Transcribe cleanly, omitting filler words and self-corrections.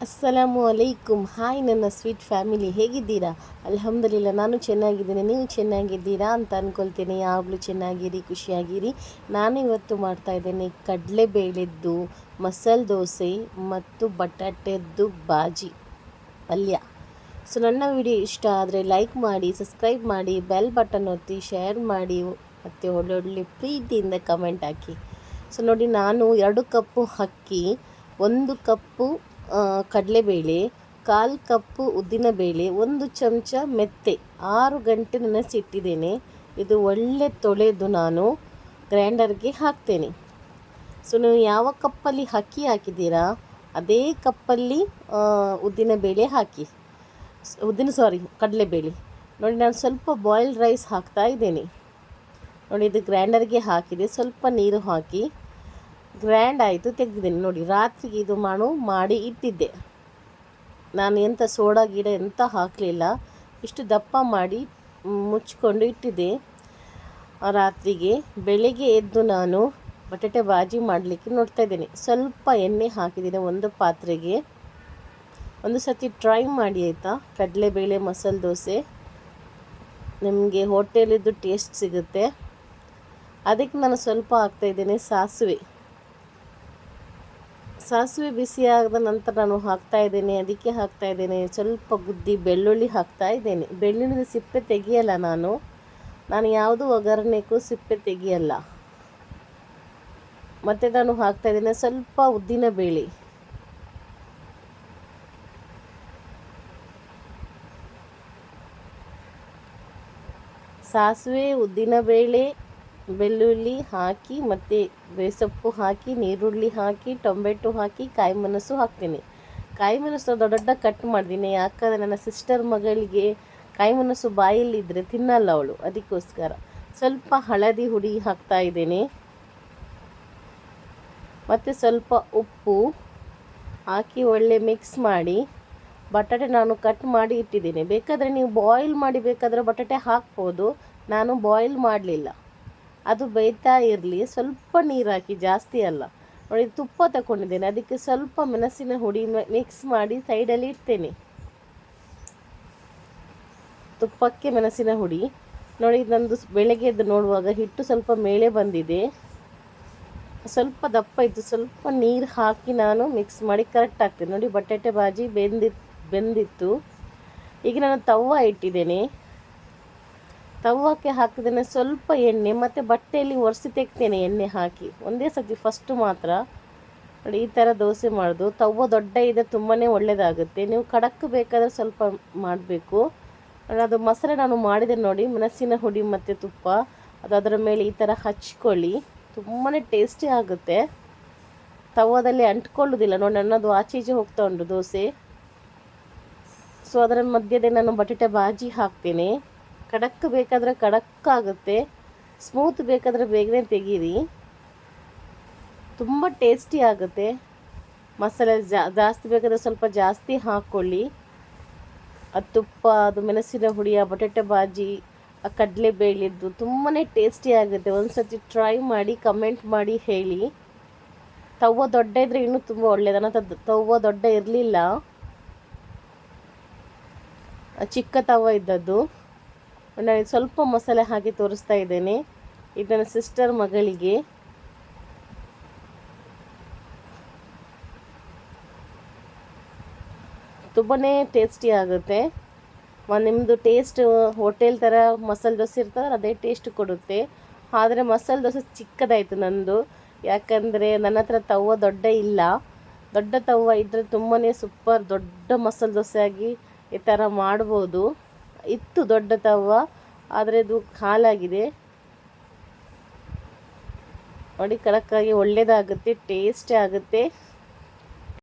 ಅಸ್ಸಲಾಮು ಅಲೈಕುಮ್. Hi ನನ್ನ sweet family, ಹೇಗಿದ್ದೀರಾ? ಅಲ್ಹಮ್ದುಲಿಲ್ಲ, ನಾನು ಚೆನ್ನಾಗಿದ್ದೀನಿ. ನೀವು ಚೆನ್ನಾಗಿದ್ದೀರಾ ಅಂತ ಅಂದ್ಕೊಳ್ತೀನಿ. ಯಾವಾಗಲೂ ಚೆನ್ನಾಗಿರಿ, ಖುಷಿಯಾಗಿರಿ. ನಾನು ಇವತ್ತು ಮಾಡ್ತಾಯಿದ್ದೇನೆ ಕಡಲೆಬೇಳೆದ್ದು ಮಸಾಲೆ ದೋಸೆ ಮತ್ತು ಬಟಾಟೆದ್ದು ಬಾಜಿ ಪಲ್ಯ. ಸೊ ನನ್ನ ವಿಡಿಯೋ ಇಷ್ಟ ಆದರೆ ಲೈಕ್ ಮಾಡಿ, ಸಬ್ಸ್ಕ್ರೈಬ್ ಮಾಡಿ, ಬೆಲ್ ಬಟನ್ ಒತ್ತಿ, ಶೇರ್ ಮಾಡಿ ಮತ್ತು ಒಳ್ಳೊಳ್ಳೆ ಪ್ರೀತಿಯಿಂದ ಕಮೆಂಟ್ ಹಾಕಿ. ಸೊ ನೋಡಿ, ನಾನು 2 ಕಪ್ಪು ಅಕ್ಕಿ, 1 ಕಪ್ಪು ಕಡಲೆಬೇಳೆ, 1/4 ಕಪ್ಪು ಉದ್ದಿನಬೇಳೆ, 1 ಚಮಚ ಮೆಂತೆ 6 ಗಂಟೆ ನೆನೆಸಿಟ್ಟಿದ್ದೇನೆ. ಇದು ಒಳ್ಳೆ ತೊಳೆದು ನಾನು ಗ್ರೈಂಡರ್ಗೆ ಹಾಕ್ತೇನೆ. ಸೊ ನೀವು ಯಾವ ಕಪ್ಪಲ್ಲಿ ಅಕ್ಕಿ ಹಾಕಿದ್ದೀರಾ ಅದೇ ಕಪ್ಪಲ್ಲಿ ಉದ್ದಿನಬೇಳೆ ಹಾಕಿ, ಕಡಲೆಬೇಳೆ. ನೋಡಿ, ನಾನು ಸ್ವಲ್ಪ ಬಾಯ್ಲ್ಡ್ ರೈಸ್ ಹಾಕ್ತಾ ಇದ್ದೇನೆ. ನೋಡಿ, ಇದು ಗ್ರೈಂಡರ್ಗೆ ಹಾಕಿದೆ. ಸ್ವಲ್ಪ ನೀರು ಹಾಕಿ ಗ್ರ್ಯಾಂಡ್ ಆಯಿತು, ತೆಗೆದಿದ್ದೇನೆ. ನೋಡಿ, ರಾತ್ರಿಗೆ ಇದು ಮಾಡಿ ಇಟ್ಟಿದ್ದೆ ನಾನು. ಎಂಥ ಸೋಡಾ ಗಿಡ ಎಂತ ಹಾಕಲಿಲ್ಲ, ಇಷ್ಟು ದಪ್ಪ ಮಾಡಿ ಮುಚ್ಚಿಕೊಂಡು ಇಟ್ಟಿದ್ದೆ ರಾತ್ರಿಗೆ. ಬೆಳಗ್ಗೆ ಎದ್ದು ನಾನು ಬಟಾಟೆ ಬಾಜಿ ಮಾಡಲಿಕ್ಕೆ ನೋಡ್ತಾ ಇದ್ದೇನೆ. ಸ್ವಲ್ಪ ಎಣ್ಣೆ ಹಾಕಿದ್ದೀನಿ ಒಂದು ಪಾತ್ರೆಗೆ. ಒಂದು ಸತಿ ಟ್ರೈ ಮಾಡಿ ಆಯಿತಾ. ಕಡಲೆಬೇಳೆ ಮಸಾಲೆ ದೋಸೆ ನಿಮಗೆ ಹೋಟೆಲಿದ್ದು ಟೇಸ್ಟ್ ಸಿಗುತ್ತೆ. ಅದಕ್ಕೆ ನಾನು ಸ್ವಲ್ಪ ಹಾಕ್ತಾಯಿದ್ದೇನೆ ಸಾಸಿವೆ ಬಿಸಿ ಆದ ನಂತರ ನಾನು ಹಾಕ್ತಾಯಿದ್ದೇನೆ. ಅದಕ್ಕೆ ಹಾಕ್ತಾಯಿದ್ದೇನೆ ಸ್ವಲ್ಪ ಗುದ್ದಿ ಬೆಳ್ಳುಳ್ಳಿ ಹಾಕ್ತಾಯಿದ್ದೇನೆ. ಬೆಳ್ಳುಳ್ಳಿ ಸಿಪ್ಪೆ ತೆಗಿಯಲ್ಲ ನಾನು ಯಾವುದು ಒಗ್ಗರಣೆಗೂ ಸಿಪ್ಪೆ ತೆಗಿಯಲ್ಲ. ಮತ್ತು ನಾನು ಹಾಕ್ತಾಯಿದ್ದೇನೆ ಸ್ವಲ್ಪ ಉದ್ದಿನಬೇಳೆ. ಸಾಸಿವೆ, ಉದ್ದಿನಬೇಳೆ, ಬೆಳ್ಳುಳ್ಳಿ ಹಾಕಿ ಮತ್ತು ಬೇಸೊಪ್ಪು ಹಾಕಿ, ನೀರುಳ್ಳಿ ಹಾಕಿ, ಟೊಮೆಟೊ ಹಾಕಿ, ಕಾಯಿ ಮೆಣಸು ಹಾಕ್ತೀನಿ. ಕಾಯಿ ಮೆಣಸು ದೊಡ್ಡ ಕಟ್ ಮಾಡಿದ್ದೀನಿ, ಯಾಕಂದರೆ ನನ್ನ ಸಿಸ್ಟರ್ ಮಗಳಿಗೆ ಕಾಯಿ ಮೆಣಸು ಬಾಯಲ್ಲಿದ್ದರೆ ತಿನ್ನಲ್ಲ ಅವಳು, ಅದಕ್ಕೋಸ್ಕರ. ಸ್ವಲ್ಪ ಹಳದಿ ಹುಡಿ ಹಾಕ್ತಾಯಿದ್ದೇನೆ ಮತ್ತು ಸ್ವಲ್ಪ ಉಪ್ಪು ಹಾಕಿ ಒಳ್ಳೆ ಮಿಕ್ಸ್ ಮಾಡಿ. ಬಟಾಟೆ ನಾನು ಕಟ್ ಮಾಡಿ ಇಟ್ಟಿದ್ದೇನೆ. ಬೇಕಾದರೆ ನೀವು ಬಾಯ್ಲ್ ಮಾಡಿ ಬೇಕಾದರೆ ಬಟಾಟೆ ಹಾಕ್ಬೋದು. ನಾನು ಬಾಯ್ಲ್ ಮಾಡಲಿಲ್ಲ, ಅದು ಬೇಯ್ತಾ ಇರಲಿ. ಸ್ವಲ್ಪ ನೀರು ಹಾಕಿ, ಜಾಸ್ತಿ ಅಲ್ಲ. ನೋಡಿ, ತುಪ್ಪ ತಗೊಂಡಿದ್ದೇನೆ, ಅದಕ್ಕೆ ಸ್ವಲ್ಪ ಮೆಣಸಿನ ಹುಡಿ ಮಿಕ್ಸ್ ಮಾಡಿ ಸೈಡಲ್ಲಿ ಇಡ್ತೇನೆ. ತುಪ್ಪಕ್ಕೆ ಮೆಣಸಿನ ಹುಡಿ. ನೋಡಿ, ನಂದು ಬೆಳಗ್ಗೆ ಎದ್ದು ನೋಡುವಾಗ ಹಿಟ್ಟು ಸ್ವಲ್ಪ ಮೇಲೆ ಬಂದಿದೆ, ಸ್ವಲ್ಪ ದಪ್ಪ ಇತ್ತು. ಸ್ವಲ್ಪ ನೀರು ಹಾಕಿ ನಾನು ಮಿಕ್ಸ್ ಮಾಡಿ ಕರೆಕ್ಟ್ ಆಗ್ತದೆ. ನೋಡಿ, ಬಟಾಟೆ ಬಾಜಿ ಬೆಂದಿತ್ತು. ಈಗ ನಾನು ತವ್ವ ಇಟ್ಟಿದ್ದೇನೆ. ತವಕ್ಕೆ ಹಾಕಿದ್ದೇನೆ ಸ್ವಲ್ಪ ಎಣ್ಣೆ ಮತ್ತು ಬಟ್ಟೆಯಲ್ಲಿ ಒರೆಸಿ ತೆಗ್ತೇನೆ ಎಣ್ಣೆ ಹಾಕಿ ಒಂದೇ ಸತಿ ಫಸ್ಟು ಮಾತ್ರ. ನೋಡಿ, ಈ ಥರ ದೋಸೆ ಮಾಡೋದು. ತವ ದೊಡ್ಡ ಇದೆ, ತುಂಬಾ ಒಳ್ಳೆಯದಾಗುತ್ತೆ. ನೀವು ಖಡಕ್ ಬೇಕಾದರೆ ಸ್ವಲ್ಪ ಮಾಡಬೇಕು. ಅದು ಮಸಾಲೆ ನಾನು ಮಾಡಿದೆ ನೋಡಿ, ಮೆಣಸಿನ ಹುಡಿ ಮತ್ತು ತುಪ್ಪ, ಅದು ಅದರ ಮೇಲೆ ಈ ಥರ ಹಚ್ಕೊಳ್ಳಿ. ತುಂಬಾ ಟೇಸ್ಟಿ ಆಗುತ್ತೆ. ತವದಲ್ಲಿ ಅಂಟ್ಕೊಳ್ಳೋದಿಲ್ಲ ನೋಡಿ. ನನ್ನದು ಆಚೆ ಈಚೆ ಹೋಗ್ತಾ ಉಂಟು ದೋಸೆ. ಸೊ ಅದರ ಮಧ್ಯೆ ನಾನು ಬಟಾಟೆ ಬಾಜಿ ಹಾಕ್ತೇನೆ. ಖಡಕ್ ಬೇಕಾದರೆ ಖಡಕ್ ಆಗುತ್ತೆ, ಸ್ಮೂತ್ ಬೇಕಾದರೆ ಬೇಗನೆ ತೆಗೀರಿ. ತುಂಬ ಟೇಸ್ಟಿ ಆಗುತ್ತೆ. ಮಸಾಲೆ ಜಾಸ್ತಿ ಬೇಕಾದರೆ ಸ್ವಲ್ಪ ಜಾಸ್ತಿ ಹಾಕ್ಕೊಳ್ಳಿ. ಅದು ತುಪ್ಪ, ಅದು ಮೆಣಸಿನ ಹುಡಿ, ಬಟಾಟೆ ಬಾಜಿ, ಆ ಕಡಲೆಬೇಳೆದ್ದು ತುಂಬಾ ಟೇಸ್ಟಿ ಆಗುತ್ತೆ. ಒಂದು ಸತಿ ಟ್ರೈ ಮಾಡಿ ಕಮೆಂಟ್ ಮಾಡಿ ಹೇಳಿ. ತವ ದೊಡ್ಡ ಇದ್ದರೆ ಇನ್ನೂ ತುಂಬ ಒಳ್ಳೆಯದು. ನನ್ನ ತವ ದೊಡ್ಡ ಇರಲಿಲ್ಲ, ಚಿಕ್ಕ ತವ ಇದ್ದದ್ದು. ನಾನು ಸ್ವಲ್ಪ ಮಸಾಲೆ ಹಾಕಿ ತೋರಿಸ್ತಾ ಇದ್ದೇನೆ. ಇದನ್ನು ಸಿಸ್ಟರ್ ಮಗಳಿಗೆ. ತುಂಬಾ ಟೇಸ್ಟಿ ಆಗುತ್ತೆ. ನಿಮ್ಮದು ಟೇಸ್ಟ್ ಹೋಟೆಲ್ ಥರ ಮಸಾಲೆ ದೋಸೆ ಇರ್ತದೆ, ಅದೇ ಟೇಸ್ಟ್ ಕೊಡುತ್ತೆ. ಆದರೆ ಮಸಾಲೆ ದೋಸೆ ಚಿಕ್ಕದಾಯಿತು ನಂದು, ಯಾಕಂದರೆ ನನ್ನ ಹತ್ರ ತವ ದೊಡ್ಡ ಇಲ್ಲ. ದೊಡ್ಡ ತವ ಇದ್ದರೆ ತುಂಬಾ ಸೂಪರ್ ದೊಡ್ಡ ಮಸಾಲೆ ದೋಸೆ ಆಗಿ ಈ ಥರ ಮಾಡ್ಬೋದು. ಇತ್ತು ದೊಡ್ಡ ತವ, ಆದರೆ ಇದು ಹಾಳಾಗಿದೆ. ನೋಡಿ, ಕಡಕ್ಕಾಗಿ ಒಳ್ಳೆಯದಾಗುತ್ತೆ, ಟೇಸ್ಟಿ ಆಗುತ್ತೆ.